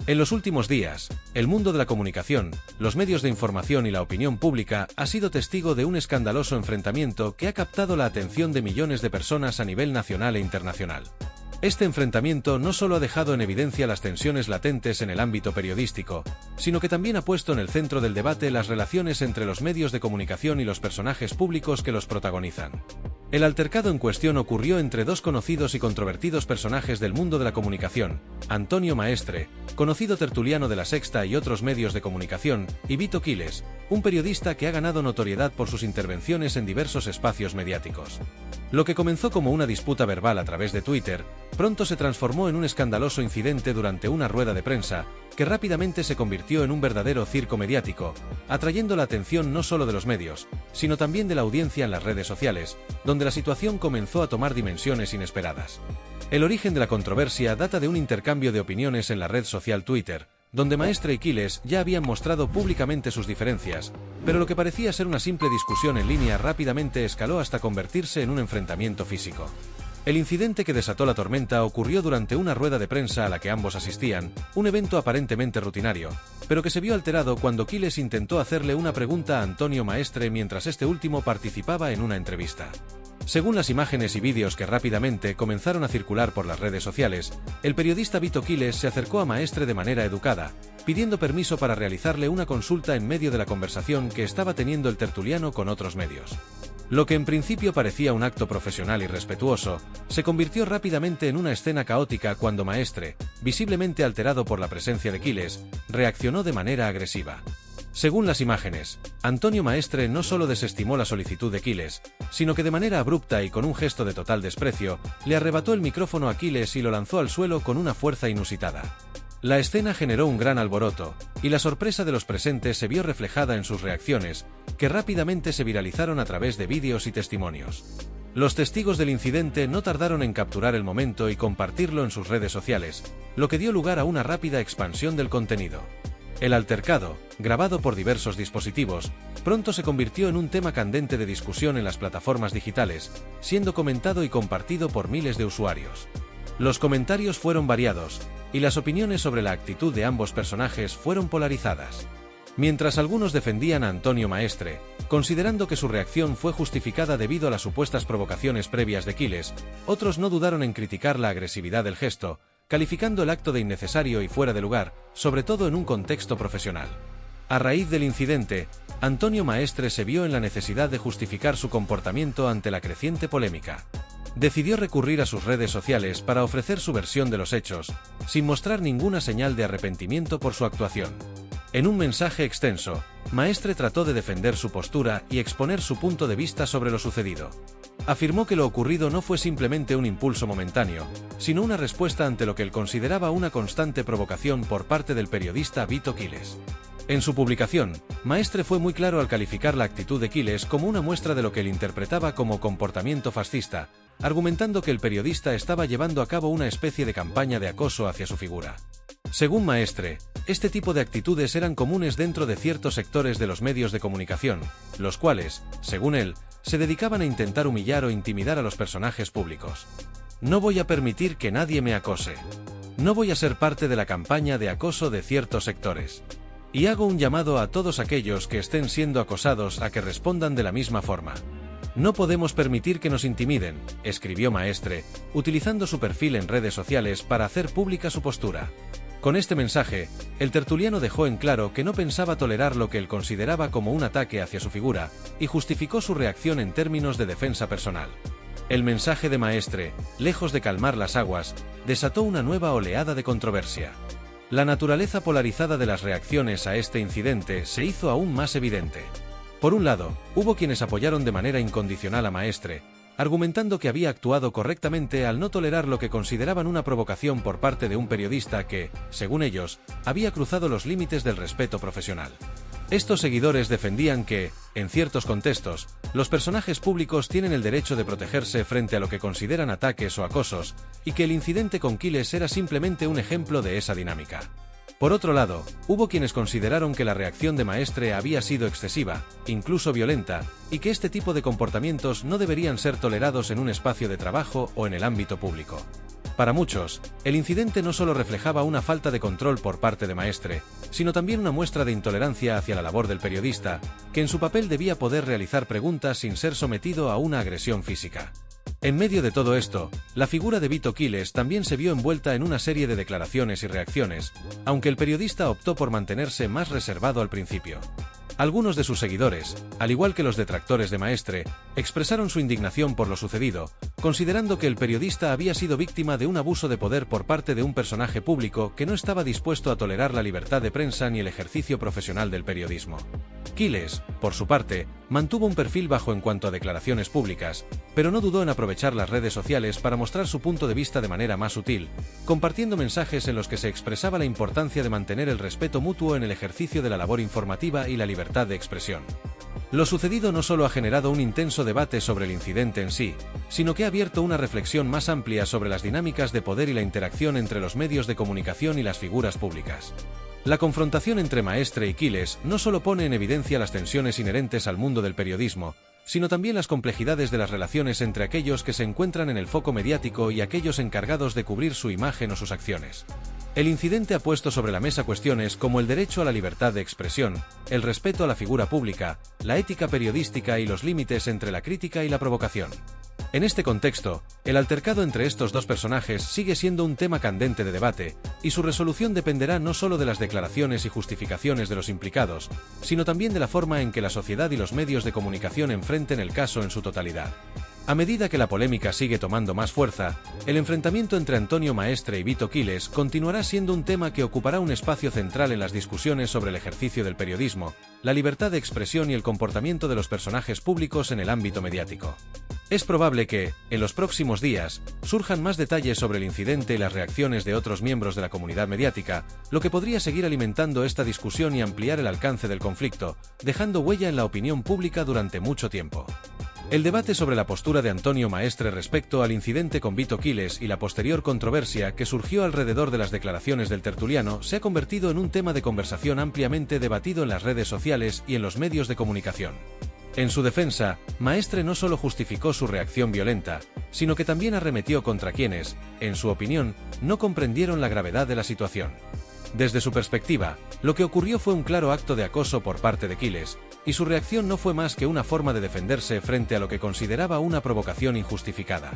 En los últimos días, el mundo de la comunicación, los medios de información y la opinión pública ha sido testigo de un escandaloso enfrentamiento que ha captado la atención de millones de personas a nivel nacional e internacional. Este enfrentamiento no solo ha dejado en evidencia las tensiones latentes en el ámbito periodístico, sino que también ha puesto en el centro del debate las relaciones entre los medios de comunicación y los personajes públicos que los protagonizan. El altercado en cuestión ocurrió entre dos conocidos y controvertidos personajes del mundo de la comunicación, Antonio Maestre, conocido tertuliano de La Sexta y otros medios de comunicación, y Vito Quiles, un periodista que ha ganado notoriedad por sus intervenciones en diversos espacios mediáticos. Lo que comenzó como una disputa verbal a través de Twitter, pronto se transformó en un escandaloso incidente durante una rueda de prensa, que rápidamente se convirtió en un verdadero circo mediático, atrayendo la atención no solo de los medios, sino también de la audiencia en las redes sociales, donde la situación comenzó a tomar dimensiones inesperadas. El origen de la controversia data de un intercambio de opiniones en la red social Twitter, donde Maestre y Quiles ya habían mostrado públicamente sus diferencias, pero lo que parecía ser una simple discusión en línea rápidamente escaló hasta convertirse en un enfrentamiento físico. El incidente que desató la tormenta ocurrió durante una rueda de prensa a la que ambos asistían, un evento aparentemente rutinario, pero que se vio alterado cuando Quiles intentó hacerle una pregunta a Antonio Maestre mientras este último participaba en una entrevista. Según las imágenes y vídeos que rápidamente comenzaron a circular por las redes sociales, el periodista Vito Quiles se acercó a Maestre de manera educada, pidiendo permiso para realizarle una consulta en medio de la conversación que estaba teniendo el tertuliano con otros medios. Lo que en principio parecía un acto profesional y respetuoso, se convirtió rápidamente en una escena caótica cuando Maestre, visiblemente alterado por la presencia de Quiles, reaccionó de manera agresiva. Según las imágenes, Antonio Maestre no solo desestimó la solicitud de Quiles, sino que de manera abrupta y con un gesto de total desprecio, le arrebató el micrófono a Quiles y lo lanzó al suelo con una fuerza inusitada. La escena generó un gran alboroto, y la sorpresa de los presentes se vio reflejada en sus reacciones, que rápidamente se viralizaron a través de vídeos y testimonios. Los testigos del incidente no tardaron en capturar el momento y compartirlo en sus redes sociales, lo que dio lugar a una rápida expansión del contenido. El altercado, grabado por diversos dispositivos, pronto se convirtió en un tema candente de discusión en las plataformas digitales, siendo comentado y compartido por miles de usuarios. Los comentarios fueron variados, y las opiniones sobre la actitud de ambos personajes fueron polarizadas. Mientras algunos defendían a Antonio Maestre, considerando que su reacción fue justificada debido a las supuestas provocaciones previas de Quiles, otros no dudaron en criticar la agresividad del gesto, calificando el acto de innecesario y fuera de lugar, sobre todo en un contexto profesional. A raíz del incidente, Antonio Maestre se vio en la necesidad de justificar su comportamiento ante la creciente polémica. Decidió recurrir a sus redes sociales para ofrecer su versión de los hechos, sin mostrar ninguna señal de arrepentimiento por su actuación. En un mensaje extenso, Maestre trató de defender su postura y exponer su punto de vista sobre lo sucedido. Afirmó que lo ocurrido no fue simplemente un impulso momentáneo, sino una respuesta ante lo que él consideraba una constante provocación por parte del periodista Vito Quiles. En su publicación, Maestre fue muy claro al calificar la actitud de Quiles como una muestra de lo que él interpretaba como comportamiento fascista, argumentando que el periodista estaba llevando a cabo una especie de campaña de acoso hacia su figura. Según Maestre, este tipo de actitudes eran comunes dentro de ciertos sectores de los medios de comunicación, los cuales, según él, se dedicaban a intentar humillar o intimidar a los personajes públicos. No voy a permitir que nadie me acose. No voy a ser parte de la campaña de acoso de ciertos sectores. Y hago un llamado a todos aquellos que estén siendo acosados a que respondan de la misma forma. No podemos permitir que nos intimiden, escribió Maestre, utilizando su perfil en redes sociales para hacer pública su postura. Con este mensaje, el tertuliano dejó en claro que no pensaba tolerar lo que él consideraba como un ataque hacia su figura, y justificó su reacción en términos de defensa personal. El mensaje de Maestre, lejos de calmar las aguas, desató una nueva oleada de controversia. La naturaleza polarizada de las reacciones a este incidente se hizo aún más evidente. Por un lado, hubo quienes apoyaron de manera incondicional a Maestre, argumentando que había actuado correctamente al no tolerar lo que consideraban una provocación por parte de un periodista que, según ellos, había cruzado los límites del respeto profesional. Estos seguidores defendían que, en ciertos contextos, los personajes públicos tienen el derecho de protegerse frente a lo que consideran ataques o acosos, y que el incidente con Quiles era simplemente un ejemplo de esa dinámica. Por otro lado, hubo quienes consideraron que la reacción de Maestre había sido excesiva, incluso violenta, y que este tipo de comportamientos no deberían ser tolerados en un espacio de trabajo o en el ámbito público. Para muchos, el incidente no solo reflejaba una falta de control por parte de Maestre, sino también una muestra de intolerancia hacia la labor del periodista, que en su papel debía poder realizar preguntas sin ser sometido a una agresión física. En medio de todo esto, la figura de Vito Quiles también se vio envuelta en una serie de declaraciones y reacciones, aunque el periodista optó por mantenerse más reservado al principio. Algunos de sus seguidores, al igual que los detractores de Maestre, expresaron su indignación por lo sucedido, considerando que el periodista había sido víctima de un abuso de poder por parte de un personaje público que no estaba dispuesto a tolerar la libertad de prensa ni el ejercicio profesional del periodismo. Quiles, por su parte, mantuvo un perfil bajo en cuanto a declaraciones públicas, pero no dudó en aprovechar las redes sociales para mostrar su punto de vista de manera más sutil, compartiendo mensajes en los que se expresaba la importancia de mantener el respeto mutuo en el ejercicio de la labor informativa y la libertad de expresión. Lo sucedido no solo ha generado un intenso debate sobre el incidente en sí, sino que ha abierto una reflexión más amplia sobre las dinámicas de poder y la interacción entre los medios de comunicación y las figuras públicas. La confrontación entre Maestre y Quiles no solo pone en evidencia las tensiones inherentes al mundo del periodismo, sino también las complejidades de las relaciones entre aquellos que se encuentran en el foco mediático y aquellos encargados de cubrir su imagen o sus acciones. El incidente ha puesto sobre la mesa cuestiones como el derecho a la libertad de expresión, el respeto a la figura pública, la ética periodística y los límites entre la crítica y la provocación. En este contexto, el altercado entre estos dos personajes sigue siendo un tema candente de debate, y su resolución dependerá no solo de las declaraciones y justificaciones de los implicados, sino también de la forma en que la sociedad y los medios de comunicación enfrenten el caso en su totalidad. A medida que la polémica sigue tomando más fuerza, el enfrentamiento entre Antonio Maestre y Vito Quiles continuará siendo un tema que ocupará un espacio central en las discusiones sobre el ejercicio del periodismo, la libertad de expresión y el comportamiento de los personajes públicos en el ámbito mediático. Es probable que, en los próximos días, surjan más detalles sobre el incidente y las reacciones de otros miembros de la comunidad mediática, lo que podría seguir alimentando esta discusión y ampliar el alcance del conflicto, dejando huella en la opinión pública durante mucho tiempo. El debate sobre la postura de Antonio Maestre respecto al incidente con Vito Quiles y la posterior controversia que surgió alrededor de las declaraciones del tertuliano se ha convertido en un tema de conversación ampliamente debatido en las redes sociales y en los medios de comunicación. En su defensa, Maestre no solo justificó su reacción violenta, sino que también arremetió contra quienes, en su opinión, no comprendieron la gravedad de la situación. Desde su perspectiva, lo que ocurrió fue un claro acto de acoso por parte de Quiles, y su reacción no fue más que una forma de defenderse frente a lo que consideraba una provocación injustificada.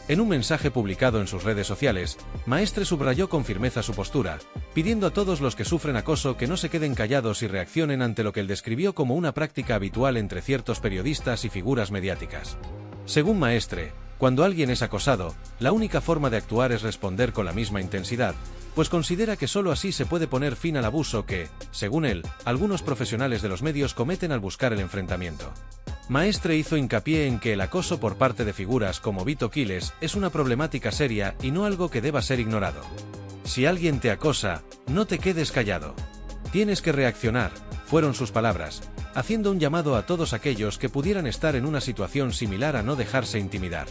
En un mensaje publicado en sus redes sociales, Maestre subrayó con firmeza su postura, pidiendo a todos los que sufren acoso que no se queden callados y reaccionen ante lo que él describió como una práctica habitual entre ciertos periodistas y figuras mediáticas. Según Maestre, cuando alguien es acosado, la única forma de actuar es responder con la misma intensidad, pues considera que solo así se puede poner fin al abuso que, según él, algunos profesionales de los medios cometen al buscar el enfrentamiento. Maestre hizo hincapié en que el acoso por parte de figuras como Vito Quiles es una problemática seria y no algo que deba ser ignorado. Si alguien te acosa, no te quedes callado. Tienes que reaccionar, fueron sus palabras, haciendo un llamado a todos aquellos que pudieran estar en una situación similar a no dejarse intimidar.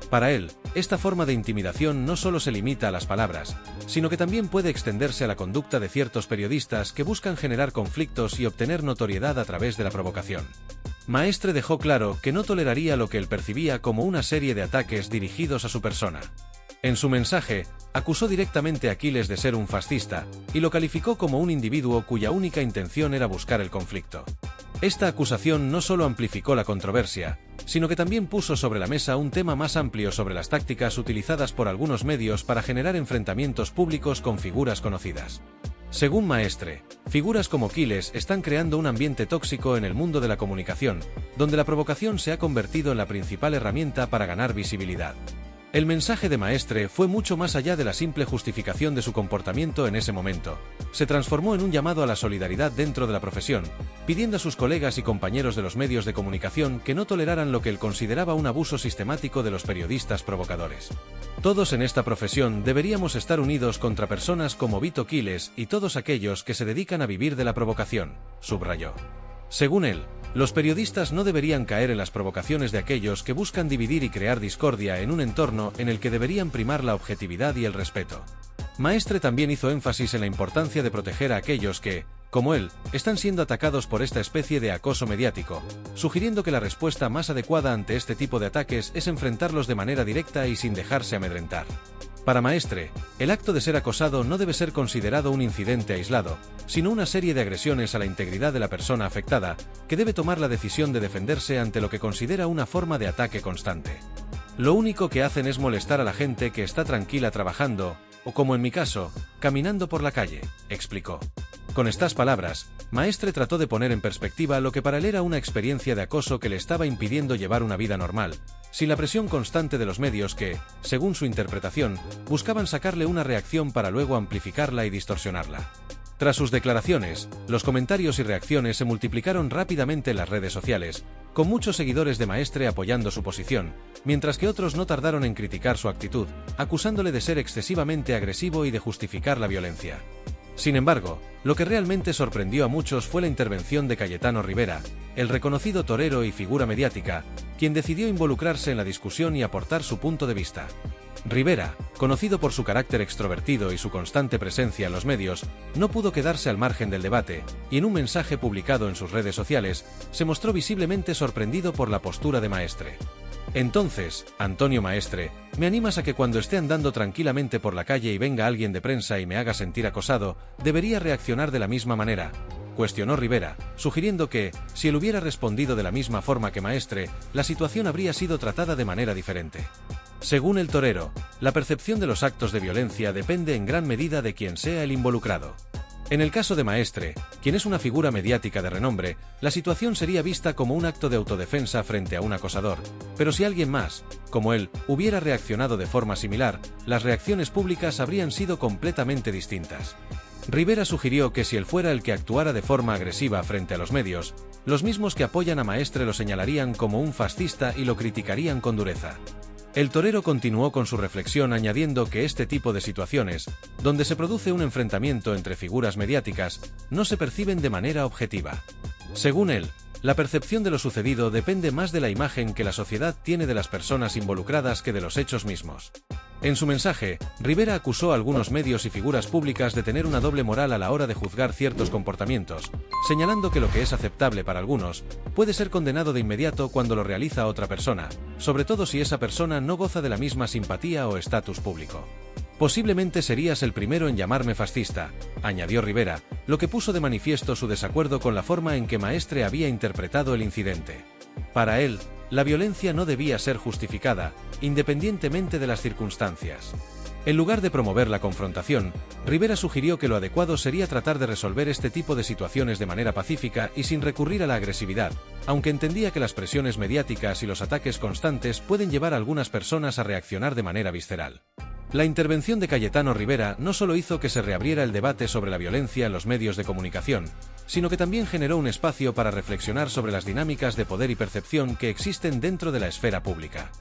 Para él, esta forma de intimidación no solo se limita a las palabras, sino que también puede extenderse a la conducta de ciertos periodistas que buscan generar conflictos y obtener notoriedad a través de la provocación. Maestre dejó claro que no toleraría lo que él percibía como una serie de ataques dirigidos a su persona. En su mensaje, acusó directamente a Quiles de ser un fascista, y lo calificó como un individuo cuya única intención era buscar el conflicto. Esta acusación no solo amplificó la controversia, sino que también puso sobre la mesa un tema más amplio sobre las tácticas utilizadas por algunos medios para generar enfrentamientos públicos con figuras conocidas. Según Maestre, figuras como Quiles están creando un ambiente tóxico en el mundo de la comunicación, donde la provocación se ha convertido en la principal herramienta para ganar visibilidad. El mensaje de Maestre fue mucho más allá de la simple justificación de su comportamiento en ese momento. Se transformó en un llamado a la solidaridad dentro de la profesión, pidiendo a sus colegas y compañeros de los medios de comunicación que no toleraran lo que él consideraba un abuso sistemático de los periodistas provocadores. Todos en esta profesión deberíamos estar unidos contra personas como Vito Quiles y todos aquellos que se dedican a vivir de la provocación, subrayó. Según él, los periodistas no deberían caer en las provocaciones de aquellos que buscan dividir y crear discordia en un entorno en el que deberían primar la objetividad y el respeto. Maestre también hizo énfasis en la importancia de proteger a aquellos que, como él, están siendo atacados por esta especie de acoso mediático, sugiriendo que la respuesta más adecuada ante este tipo de ataques es enfrentarlos de manera directa y sin dejarse amedrentar. Para Maestre, el acto de ser acosado no debe ser considerado un incidente aislado, sino una serie de agresiones a la integridad de la persona afectada, que debe tomar la decisión de defenderse ante lo que considera una forma de ataque constante. Lo único que hacen es molestar a la gente que está tranquila trabajando, o como en mi caso, caminando por la calle, explicó. Con estas palabras, Maestre trató de poner en perspectiva lo que para él era una experiencia de acoso que le estaba impidiendo llevar una vida normal, sin la presión constante de los medios que, según su interpretación, buscaban sacarle una reacción para luego amplificarla y distorsionarla. Tras sus declaraciones, los comentarios y reacciones se multiplicaron rápidamente en las redes sociales, con muchos seguidores de Maestre apoyando su posición, mientras que otros no tardaron en criticar su actitud, acusándole de ser excesivamente agresivo y de justificar la violencia. Sin embargo, lo que realmente sorprendió a muchos fue la intervención de Cayetano Rivera, el reconocido torero y figura mediática, quien decidió involucrarse en la discusión y aportar su punto de vista. Rivera, conocido por su carácter extrovertido y su constante presencia en los medios, no pudo quedarse al margen del debate, y en un mensaje publicado en sus redes sociales, se mostró visiblemente sorprendido por la postura de Maestre. Entonces, Antonio Maestre, ¿me animas a que cuando esté andando tranquilamente por la calle y venga alguien de prensa y me haga sentir acosado, debería reaccionar de la misma manera?, cuestionó Rivera, sugiriendo que, si él hubiera respondido de la misma forma que Maestre, la situación habría sido tratada de manera diferente. Según el torero, la percepción de los actos de violencia depende en gran medida de quien sea el involucrado. En el caso de Maestre, quien es una figura mediática de renombre, la situación sería vista como un acto de autodefensa frente a un acosador, pero si alguien más, como él, hubiera reaccionado de forma similar, las reacciones públicas habrían sido completamente distintas. Rivera sugirió que si él fuera el que actuara de forma agresiva frente a los medios, los mismos que apoyan a Maestre lo señalarían como un fascista y lo criticarían con dureza. El torero continuó con su reflexión añadiendo que este tipo de situaciones, donde se produce un enfrentamiento entre figuras mediáticas, no se perciben de manera objetiva. Según él, la percepción de lo sucedido depende más de la imagen que la sociedad tiene de las personas involucradas que de los hechos mismos. En su mensaje, Rivera acusó a algunos medios y figuras públicas de tener una doble moral a la hora de juzgar ciertos comportamientos, señalando que lo que es aceptable para algunos puede ser condenado de inmediato cuando lo realiza otra persona, sobre todo si esa persona no goza de la misma simpatía o estatus público. Posiblemente serías el primero en llamarme fascista, añadió Rivera, lo que puso de manifiesto su desacuerdo con la forma en que Maestre había interpretado el incidente. Para él, la violencia no debía ser justificada, independientemente de las circunstancias. En lugar de promover la confrontación, Rivera sugirió que lo adecuado sería tratar de resolver este tipo de situaciones de manera pacífica y sin recurrir a la agresividad, aunque entendía que las presiones mediáticas y los ataques constantes pueden llevar a algunas personas a reaccionar de manera visceral. La intervención de Cayetano Rivera no solo hizo que se reabriera el debate sobre la violencia en los medios de comunicación, sino que también generó un espacio para reflexionar sobre las dinámicas de poder y percepción que existen dentro de la esfera pública.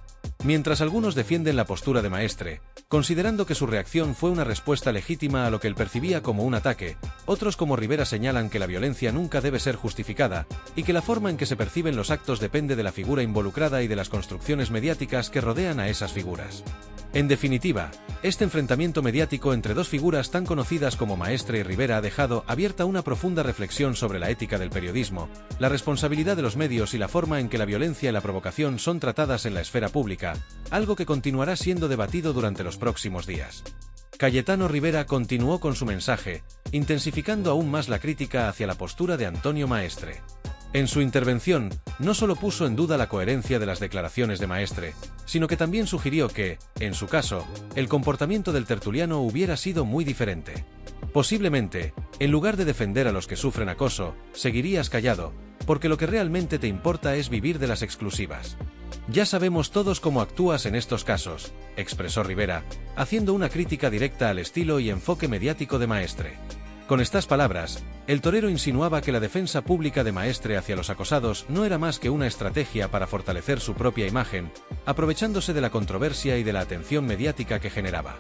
Mientras algunos defienden la postura de Maestre, considerando que su reacción fue una respuesta legítima a lo que él percibía como un ataque, otros como Rivera señalan que la violencia nunca debe ser justificada, y que la forma en que se perciben los actos depende de la figura involucrada y de las construcciones mediáticas que rodean a esas figuras. En definitiva, este enfrentamiento mediático entre dos figuras tan conocidas como Maestre y Rivera ha dejado abierta una profunda reflexión sobre la ética del periodismo, la responsabilidad de los medios y la forma en que la violencia y la provocación son tratadas en la esfera pública, algo que continuará siendo debatido durante los próximos días. Cayetano Rivera continuó con su mensaje, intensificando aún más la crítica hacia la postura de Antonio Maestre. En su intervención, no solo puso en duda la coherencia de las declaraciones de Maestre, sino que también sugirió que, en su caso, el comportamiento del tertuliano hubiera sido muy diferente. Posiblemente, en lugar de defender a los que sufren acoso, seguirías callado, porque lo que realmente te importa es vivir de las exclusivas. Ya sabemos todos cómo actúas en estos casos, expresó Rivera, haciendo una crítica directa al estilo y enfoque mediático de Maestre. Con estas palabras, el torero insinuaba que la defensa pública de Maestre hacia los acosados no era más que una estrategia para fortalecer su propia imagen, aprovechándose de la controversia y de la atención mediática que generaba.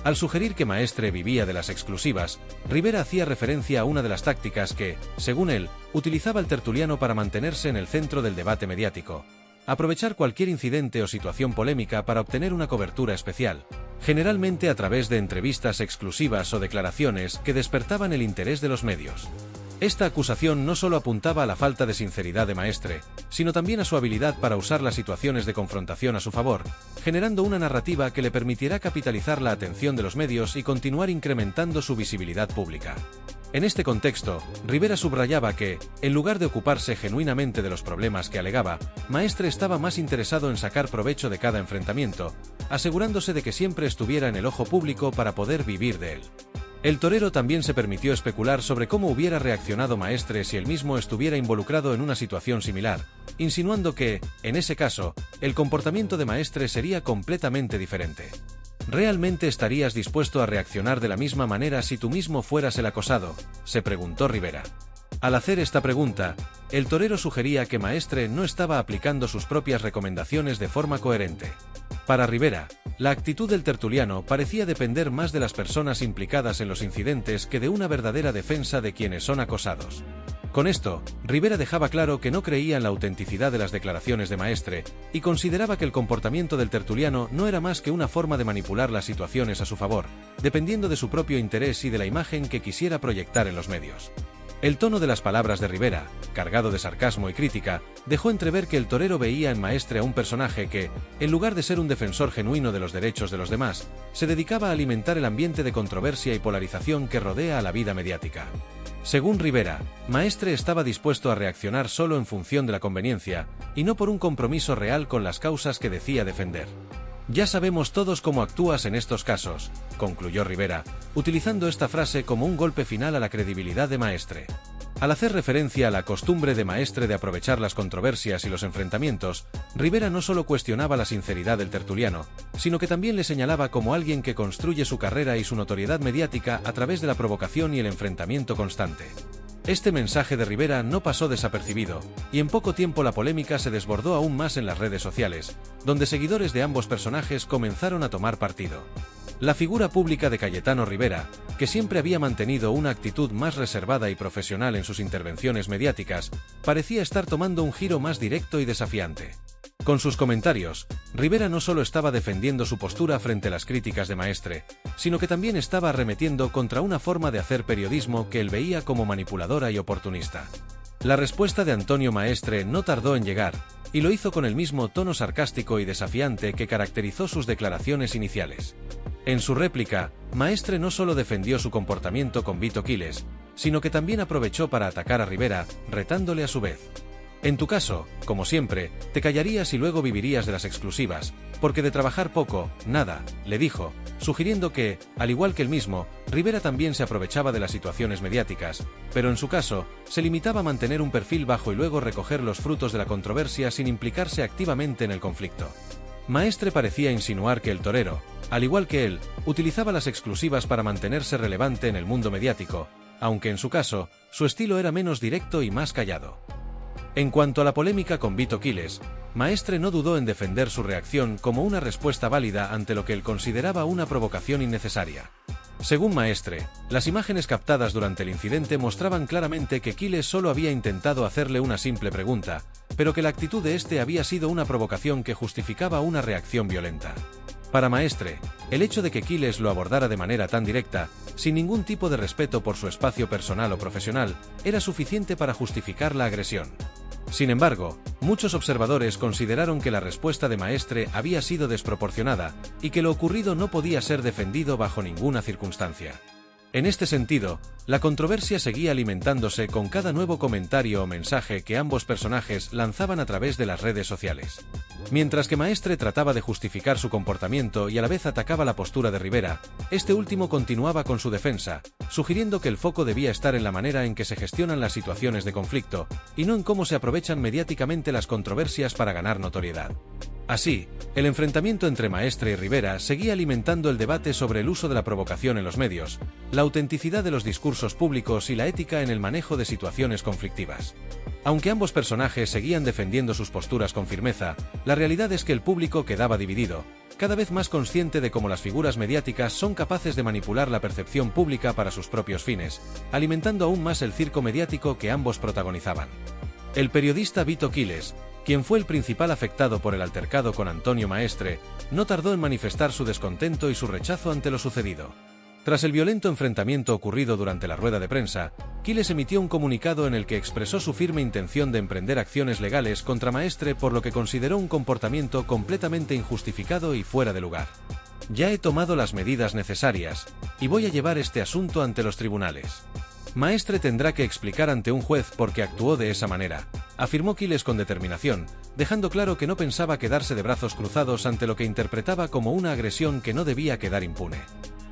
Al sugerir que Maestre vivía de las exclusivas, Rivera hacía referencia a una de las tácticas que, según él, utilizaba el tertuliano para mantenerse en el centro del debate mediático: aprovechar cualquier incidente o situación polémica para obtener una cobertura especial, generalmente a través de entrevistas exclusivas o declaraciones que despertaban el interés de los medios. Esta acusación no solo apuntaba a la falta de sinceridad de Maestre, sino también a su habilidad para usar las situaciones de confrontación a su favor, generando una narrativa que le permitiera capitalizar la atención de los medios y continuar incrementando su visibilidad pública. En este contexto, Rivera subrayaba que, en lugar de ocuparse genuinamente de los problemas que alegaba, Maestre estaba más interesado en sacar provecho de cada enfrentamiento, asegurándose de que siempre estuviera en el ojo público para poder vivir de él. El torero también se permitió especular sobre cómo hubiera reaccionado Maestre si él mismo estuviera involucrado en una situación similar, insinuando que, en ese caso, el comportamiento de Maestre sería completamente diferente. ¿Realmente estarías dispuesto a reaccionar de la misma manera si tú mismo fueras el acosado?, se preguntó Rivera. Al hacer esta pregunta, el torero sugería que Maestre no estaba aplicando sus propias recomendaciones de forma coherente. Para Rivera, la actitud del tertuliano parecía depender más de las personas implicadas en los incidentes que de una verdadera defensa de quienes son acosados. Con esto, Rivera dejaba claro que no creía en la autenticidad de las declaraciones de Maestre y consideraba que el comportamiento del tertuliano no era más que una forma de manipular las situaciones a su favor, dependiendo de su propio interés y de la imagen que quisiera proyectar en los medios. El tono de las palabras de Rivera, cargado de sarcasmo y crítica, dejó entrever que el torero veía en Maestre a un personaje que, en lugar de ser un defensor genuino de los derechos de los demás, se dedicaba a alimentar el ambiente de controversia y polarización que rodea a la vida mediática. Según Rivera, Maestre estaba dispuesto a reaccionar solo en función de la conveniencia, y no por un compromiso real con las causas que decía defender. «Ya sabemos todos cómo actúas en estos casos», concluyó Rivera, utilizando esta frase como un golpe final a la credibilidad de Maestre. Al hacer referencia a la costumbre de Maestre de aprovechar las controversias y los enfrentamientos, Rivera no solo cuestionaba la sinceridad del tertuliano, sino que también le señalaba como alguien que construye su carrera y su notoriedad mediática a través de la provocación y el enfrentamiento constante. Este mensaje de Rivera no pasó desapercibido, y en poco tiempo la polémica se desbordó aún más en las redes sociales, donde seguidores de ambos personajes comenzaron a tomar partido. La figura pública de Cayetano Rivera, que siempre había mantenido una actitud más reservada y profesional en sus intervenciones mediáticas, parecía estar tomando un giro más directo y desafiante. Con sus comentarios, Rivera no solo estaba defendiendo su postura frente a las críticas de Maestre, sino que también estaba arremetiendo contra una forma de hacer periodismo que él veía como manipuladora y oportunista. La respuesta de Antonio Maestre no tardó en llegar, y lo hizo con el mismo tono sarcástico y desafiante que caracterizó sus declaraciones iniciales. En su réplica, Maestre no solo defendió su comportamiento con Vito Quiles, sino que también aprovechó para atacar a Rivera, retándole a su vez. En tu caso, como siempre, te callarías y luego vivirías de las exclusivas, porque de trabajar poco, nada, le dijo, sugiriendo que, al igual que él mismo, Rivera también se aprovechaba de las situaciones mediáticas, pero en su caso, se limitaba a mantener un perfil bajo y luego recoger los frutos de la controversia sin implicarse activamente en el conflicto. Maestre parecía insinuar que el torero, al igual que él, utilizaba las exclusivas para mantenerse relevante en el mundo mediático, aunque en su caso, su estilo era menos directo y más callado. En cuanto a la polémica con Vito Quiles, Maestre no dudó en defender su reacción como una respuesta válida ante lo que él consideraba una provocación innecesaria. Según Maestre, las imágenes captadas durante el incidente mostraban claramente que Quiles solo había intentado hacerle una simple pregunta, pero que la actitud de este había sido una provocación que justificaba una reacción violenta. Para Maestre, el hecho de que Quiles lo abordara de manera tan directa, sin ningún tipo de respeto por su espacio personal o profesional, era suficiente para justificar la agresión. Sin embargo, muchos observadores consideraron que la respuesta de Maestre había sido desproporcionada y que lo ocurrido no podía ser defendido bajo ninguna circunstancia. En este sentido, la controversia seguía alimentándose con cada nuevo comentario o mensaje que ambos personajes lanzaban a través de las redes sociales. Mientras que Maestre trataba de justificar su comportamiento y a la vez atacaba la postura de Rivera, este último continuaba con su defensa, sugiriendo que el foco debía estar en la manera en que se gestionan las situaciones de conflicto, y no en cómo se aprovechan mediáticamente las controversias para ganar notoriedad. Así, el enfrentamiento entre Maestre y Rivera seguía alimentando el debate sobre el uso de la provocación en los medios, la autenticidad de los discursos públicos y la ética en el manejo de situaciones conflictivas. Aunque ambos personajes seguían defendiendo sus posturas con firmeza, la realidad es que el público quedaba dividido, cada vez más consciente de cómo las figuras mediáticas son capaces de manipular la percepción pública para sus propios fines, alimentando aún más el circo mediático que ambos protagonizaban. El periodista Vito Quiles, quien fue el principal afectado por el altercado con Antonio Maestre, no tardó en manifestar su descontento y su rechazo ante lo sucedido. Tras el violento enfrentamiento ocurrido durante la rueda de prensa, Quiles emitió un comunicado en el que expresó su firme intención de emprender acciones legales contra Maestre por lo que consideró un comportamiento completamente injustificado y fuera de lugar. Ya he tomado las medidas necesarias, y voy a llevar este asunto ante los tribunales. Maestre tendrá que explicar ante un juez por qué actuó de esa manera, afirmó Quiles con determinación, dejando claro que no pensaba quedarse de brazos cruzados ante lo que interpretaba como una agresión que no debía quedar impune.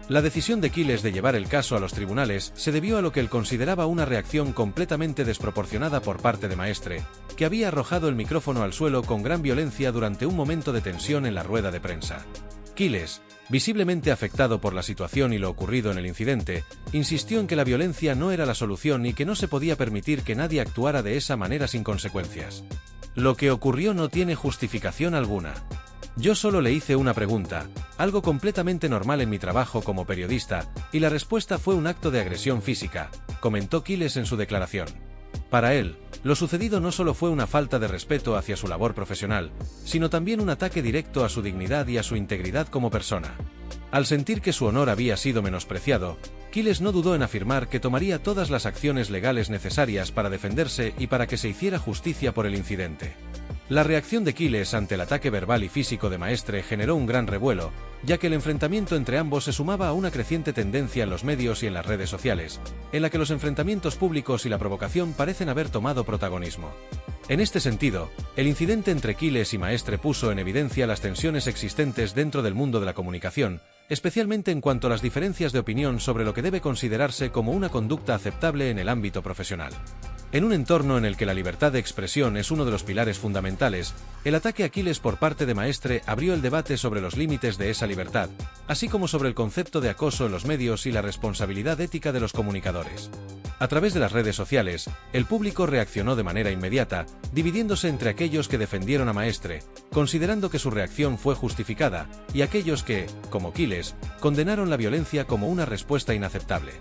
La decisión de Quiles de llevar el caso a los tribunales se debió a lo que él consideraba una reacción completamente desproporcionada por parte de Maestre, que había arrojado el micrófono al suelo con gran violencia durante un momento de tensión en la rueda de prensa. Quiles, visiblemente afectado por la situación y lo ocurrido en el incidente, insistió en que la violencia no era la solución y que no se podía permitir que nadie actuara de esa manera sin consecuencias. Lo que ocurrió no tiene justificación alguna. Yo solo le hice una pregunta, algo completamente normal en mi trabajo como periodista, y la respuesta fue un acto de agresión física, comentó Quiles en su declaración. Para él, lo sucedido no solo fue una falta de respeto hacia su labor profesional, sino también un ataque directo a su dignidad y a su integridad como persona. Al sentir que su honor había sido menospreciado, Quiles no dudó en afirmar que tomaría todas las acciones legales necesarias para defenderse y para que se hiciera justicia por el incidente. La reacción de Quiles ante el ataque verbal y físico de Maestre generó un gran revuelo, ya que el enfrentamiento entre ambos se sumaba a una creciente tendencia en los medios y en las redes sociales, en la que los enfrentamientos públicos y la provocación parecen haber tomado protagonismo. En este sentido, el incidente entre Quiles y Maestre puso en evidencia las tensiones existentes dentro del mundo de la comunicación, especialmente en cuanto a las diferencias de opinión sobre lo que debe considerarse como una conducta aceptable en el ámbito profesional. En un entorno en el que la libertad de expresión es uno de los pilares fundamentales, el ataque a Quiles por parte de Maestre abrió el debate sobre los límites de esa libertad, así como sobre el concepto de acoso en los medios y la responsabilidad ética de los comunicadores. A través de las redes sociales, el público reaccionó de manera inmediata, dividiéndose entre aquellos que defendieron a Maestre, considerando que su reacción fue justificada, y aquellos que, como Quiles, condenaron la violencia como una respuesta inaceptable.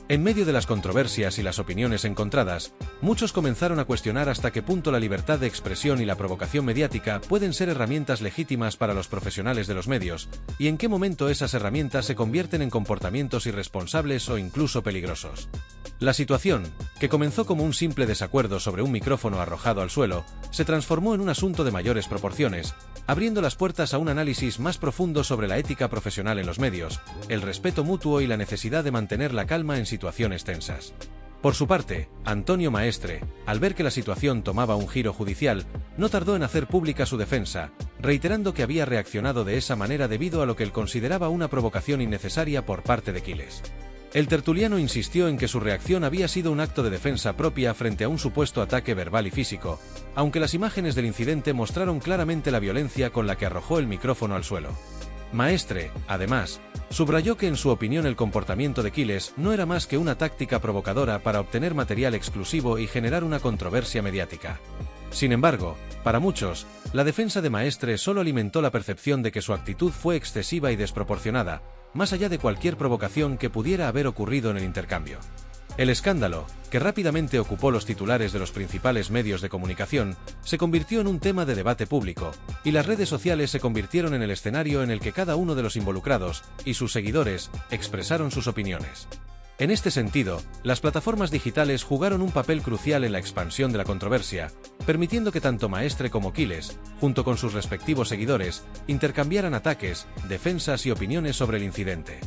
En medio de las controversias y las opiniones encontradas, muchos comenzaron a cuestionar hasta qué punto la libertad de expresión y la provocación mediática pueden ser herramientas legítimas para los profesionales de los medios, y en qué momento esas herramientas se convierten en comportamientos irresponsables o incluso peligrosos. La situación, que comenzó como un simple desacuerdo sobre un micrófono arrojado al suelo, se transformó en un asunto de mayores proporciones, abriendo las puertas a un análisis más profundo sobre la ética profesional en los medios, el respeto mutuo y la necesidad de mantener la calma en situaciones tensas. Por su parte, Antonio Maestre, al ver que la situación tomaba un giro judicial, no tardó en hacer pública su defensa, reiterando que había reaccionado de esa manera debido a lo que él consideraba una provocación innecesaria por parte de Quiles. El tertuliano insistió en que su reacción había sido un acto de defensa propia frente a un supuesto ataque verbal y físico, aunque las imágenes del incidente mostraron claramente la violencia con la que arrojó el micrófono al suelo. Maestre, además, subrayó que en su opinión el comportamiento de Quiles no era más que una táctica provocadora para obtener material exclusivo y generar una controversia mediática. Sin embargo, para muchos, la defensa de Maestre solo alimentó la percepción de que su actitud fue excesiva y desproporcionada, más allá de cualquier provocación que pudiera haber ocurrido en el intercambio. El escándalo, que rápidamente ocupó los titulares de los principales medios de comunicación, se convirtió en un tema de debate público, y las redes sociales se convirtieron en el escenario en el que cada uno de los involucrados, y sus seguidores, expresaron sus opiniones. En este sentido, las plataformas digitales jugaron un papel crucial en la expansión de la controversia, permitiendo que tanto Maestre como Quiles, junto con sus respectivos seguidores, intercambiaran ataques, defensas y opiniones sobre el incidente.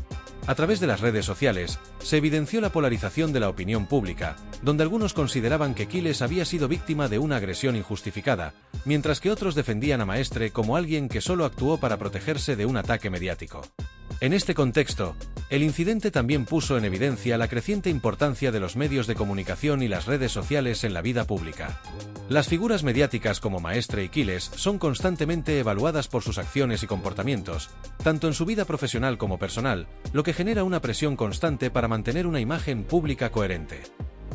A través de las redes sociales, se evidenció la polarización de la opinión pública, donde algunos consideraban que Quiles había sido víctima de una agresión injustificada, mientras que otros defendían a Maestre como alguien que solo actuó para protegerse de un ataque mediático. En este contexto, el incidente también puso en evidencia la creciente importancia de los medios de comunicación y las redes sociales en la vida pública. Las figuras mediáticas como Maestre y Quiles son constantemente evaluadas por sus acciones y comportamientos, tanto en su vida profesional como personal, lo que genera una presión constante para mantener una imagen pública coherente.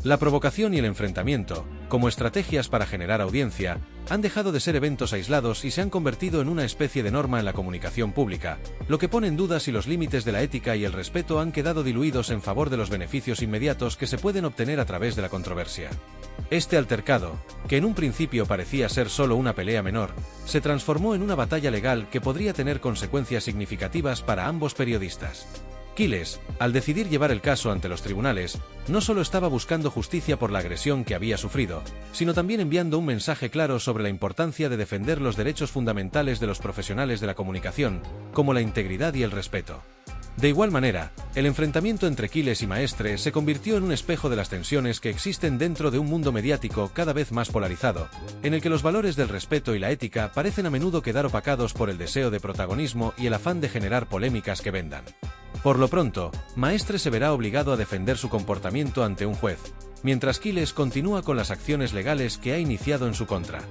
La provocación y el enfrentamiento, como estrategias para generar audiencia, han dejado de ser eventos aislados y se han convertido en una especie de norma en la comunicación pública, lo que pone en duda si los límites de la ética y el respeto han quedado diluidos en favor de los beneficios inmediatos que se pueden obtener a través de la controversia. Este altercado, que en un principio parecía ser solo una pelea menor, se transformó en una batalla legal que podría tener consecuencias significativas para ambos periodistas. Quiles, al decidir llevar el caso ante los tribunales, no solo estaba buscando justicia por la agresión que había sufrido, sino también enviando un mensaje claro sobre la importancia de defender los derechos fundamentales de los profesionales de la comunicación, como la integridad y el respeto. De igual manera, el enfrentamiento entre Quiles y Maestre se convirtió en un espejo de las tensiones que existen dentro de un mundo mediático cada vez más polarizado, en el que los valores del respeto y la ética parecen a menudo quedar opacados por el deseo de protagonismo y el afán de generar polémicas que vendan. Por lo pronto, Maestre se verá obligado a defender su comportamiento ante un juez, mientras Quiles continúa con las acciones legales que ha iniciado en su contra.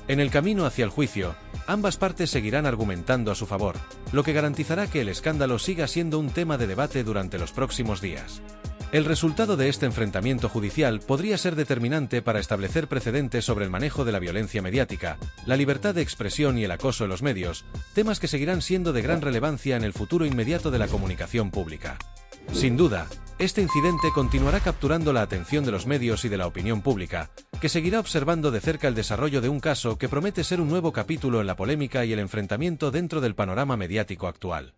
En el camino hacia el juicio, ambas partes seguirán argumentando a su favor, lo que garantizará que el escándalo siga siendo un tema de debate durante los próximos días. El resultado de este enfrentamiento judicial podría ser determinante para establecer precedentes sobre el manejo de la violencia mediática, la libertad de expresión y el acoso en los medios, temas que seguirán siendo de gran relevancia en el futuro inmediato de la comunicación pública. Sin duda, este incidente continuará capturando la atención de los medios y de la opinión pública, que seguirá observando de cerca el desarrollo de un caso que promete ser un nuevo capítulo en la polémica y el enfrentamiento dentro del panorama mediático actual.